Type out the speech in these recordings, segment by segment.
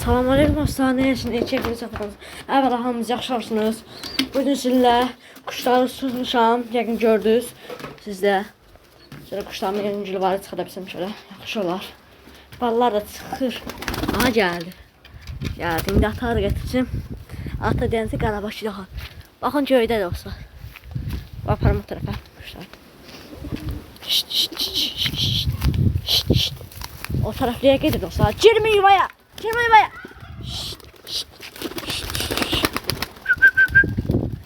Salam aleyküm dostlar, neyəsiniz, çəkiliş atmanız. Əvvəla hamınız yaxşılarsınız. Bugün sizinlə quşları tutmuşam, yəqin gördünüz. Sizdə şöyle quşların yenincili var, çıxa da bilsəm şöyle yaxşı olar. Ballar da çıxır. Aha gəldi. Gəldi, indi atarı getirsin. Ata dənisi qarabaşı daha. Baxın göydə dostlar. Baparım o tərəfə quşlar. O taraflıya gedir dostlar. Girme yuvaya. Girme yuvaya.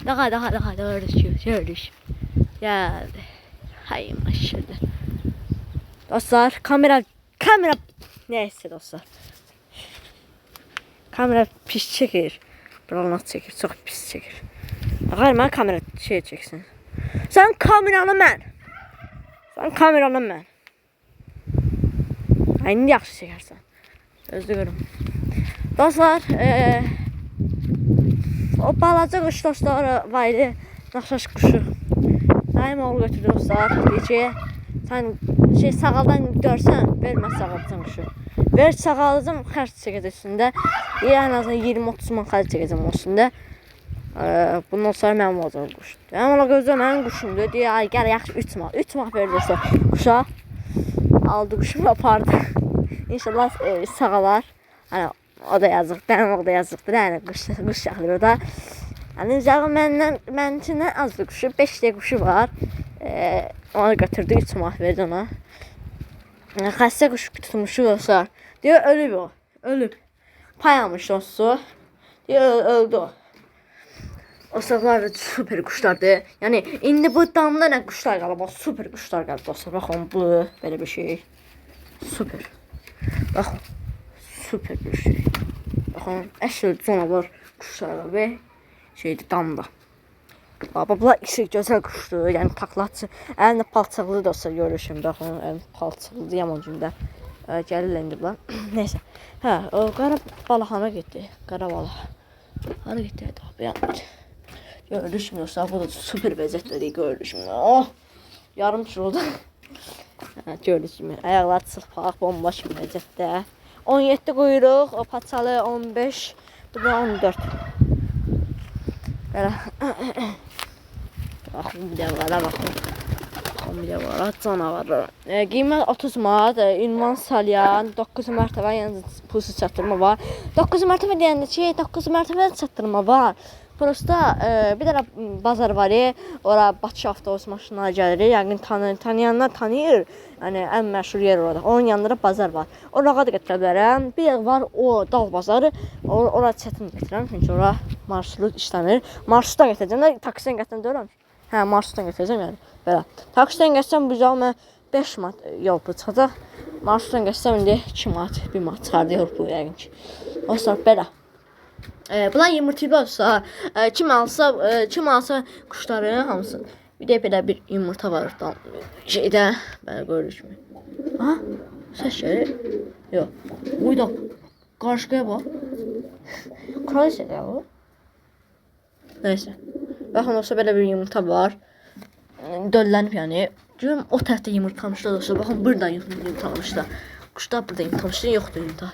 Daha gördük. Geldi. Hay maşallah. Dostlar kamera neyse dostlar. Kamera pis çekir. Buralar çekir. Çok pis çekir. Hayır ben kamera şey çeksin. Sen kameranı mən. Ay indi yaxşı çəkərsən. Özü görüm. Dostlar, o balaca quş dostlar var idi. Naxşaş quşu. Daim oğlu götürdü dostlar. Deyir ki, sən sağaldan görsən, vermə sağalacam quşu. Ver sağalacam, xərc çəkəcək üstündə. En azından 20-30 man xərc çəkəcəm o üstündə. Bundan sonra mənim olacaq quş. Mənim ola gözlə mənim quşumdur. Deyir, ay gəl yaxşı 3 man verir dostlar quşa. Aldı quşumu apardı. İnşallah sağalar. Hani o da yazıq, benim o da yazıqdır. Yəni quş yaxılır o da. Yəni mənim içindən az bir quşu, 5 dəyə quşu var. Onu götürdü, 3 manat verdi ona. Xəstə quş tutmuşu olsa, deyir ölüb o. Ölüb. Pay almış dostu. Deyir öldü o. O sağlar da süper quşlardır. Yəni indi bu damda nə quşlar qalıb, süper quşlar qalıb dostlar. Baxın bu belə bir şey. Süper. Baxın. Süper bir şey. Baxın, əsl canavar quşlar və şeydir damda. Bunlar işi gözəl quşdur. Yəni taklaçı. Əlində palçıqlı dostlar görüşüm. Baxın, əlində palçıqlı yaman cümdə. Gəlirlər indi bunlar. Neysə. Hə, o qara balahana getdi. Qara balıq. Hara getdi? Dayandı. Gördük mü dostlar? Bu da süper vəziyyətləri gördük mü? Oh! Yarım kilo da. Gördük mü? Ayaqlar çılpaq, bomba kimi vəziyyətdə. 17 quyruq, o paçalı 15, bu da 14. Belə. Baxın bir də var, baxın. Baxın bir də var, canavarlar. Qiymət 30 manat, ünvan salyan, 9 mərtəbə, yəni pulsuz çatdırma var. 9 mərtəbə deyəndə ki, 9 mərtəbə çatdırma var. Prosta bir dənə bazar var, ora Bakı avtobus maşınları gəlir, yəqin tanıyanlar tanıyır. Yəni ən məşhur yer orada. Onun yanında bazar var. Orağa da gətirə bilərəm. Bir var o dağ bazarı. Ora çətin gətirəm, çünki ora marşrut işləmir. Marşrutdan gətirəcəm də taksidən gətirən deyirəm. Hə, marşrutdan gətirəcəm yəni. Belə. Taksidən gətsəm bu zaman 5 manat yol pulu çıxacaq. Marşrutdan gətsəm indi 2 manat, 1 manat çıxardı yol pulu yəqin ki. Dostlar belə. Bunlar yumurtayı olsa, kim alsa kuşların hamısı. Bir de belə bir yumurta var orada. Şeydə, belə görürük mü? Aha, səs gəlir. Yox. Uyda, qarşıya bax. Kraliçədir ya o. Neyse. Baxın, olsa belə bir yumurta var. Döllənib yəni. Görüm, o tərəfdə yumurtlamışlar olsa. Baxın, burada yumurtlamışlar. Quşlar burada yumurtlamışlar, yoxdur yumurta.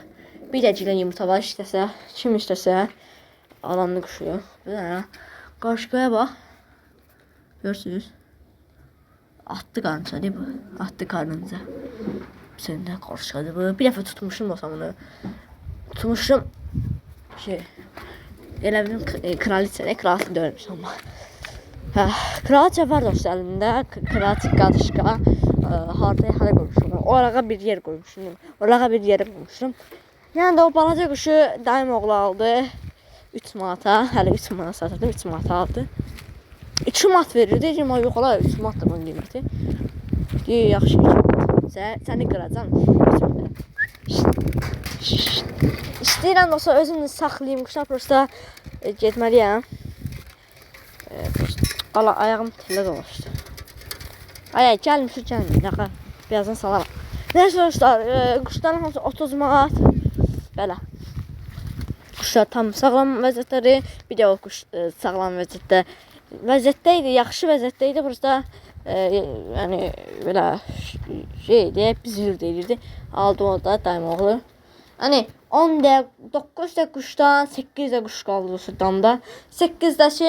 Bir dəciklə yumurta var, istəsə, kim istəsə alanlı quşu. Bir dənə qarşıya bax. Görürsünüz. Attı qarnıca bu. Attı qarnınca. Sen də qarşıyadır bu. Bir dəfə tutmuşum olsam bunu. Tutmuşum. Elə bilim kraliçə dönmüş amma. Hə, kraliçə var dostlar əlində. Kraliçə qadışqa. Hara qoymuşum. Orağa bir yer qoymuşum. Orağa bir yer qoymuşum. Yəni də o balaca quşu daim oğlu aldı. 3 manata. Hələ 3 manat satırdım. 3 manata aldı. 2 manat verir. Deyəcəm, ay yox ola 3 manat da bunun qiyməti. Deyir, yaxşı 2 manat. Səni qıracam. İstəyirəm dostlar, özümü saxlayayım. Quşlar prosta getməliyəm. Ayağım tillə dolaşdı. Ay, gəlmir. Birazdan salaram. Neyse dostlar, quşların hamısı 30 manat. Belə. Quşlar tam sağlam vəziyyətləri. Bir də o quş sağlam vəziyyətdə idi, yaxşı vəziyyətdə idi. Prosta yəni belə şeydi, bizir deyirdi. Aldı o da daim oğlu. Hani 10 də 9 də quşdan 8 də quş qaldı damda. 8 də